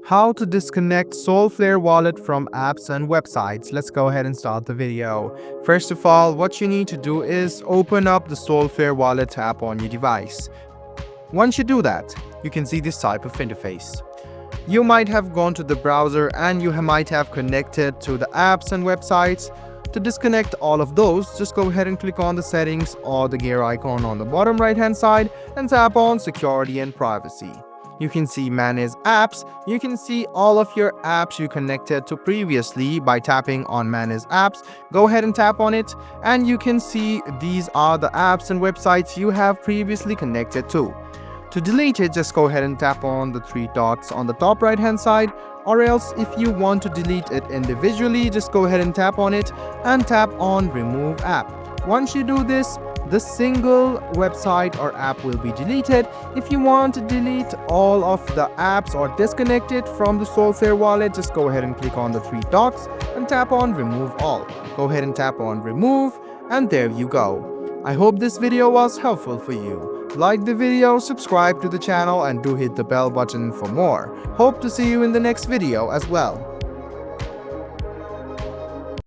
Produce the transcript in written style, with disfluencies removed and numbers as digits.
How to disconnect Solflare wallet from apps and websites. Let's go ahead and start the video. First of all, what you need to do is open up the Solflare wallet app on your device. Once you do that, you can see this type of interface. You might have gone to the browser and you might have connected to the apps and websites. To disconnect all of those, just go ahead and click on the settings or the gear icon on the bottom right hand side and tap on security and privacy. You can see manage apps. You can see all of your apps you connected to previously by tapping on manage apps. Go ahead and tap on it and you can see these are the apps and websites you have previously connected to. To delete it, just go ahead and tap on the three dots on the top right hand side, or else if you want to delete it individually, just go ahead and tap on it and tap on remove app. Once you do this, the single website or app will be deleted. If you want to delete all of the apps or disconnect it from the Solflare wallet, just go ahead and click on the three dots and tap on remove all. Go ahead and tap on remove, and there you go. I hope this video was helpful for you. Like the video, subscribe to the channel, and do hit the bell button for more. Hope to see you in the next video as well.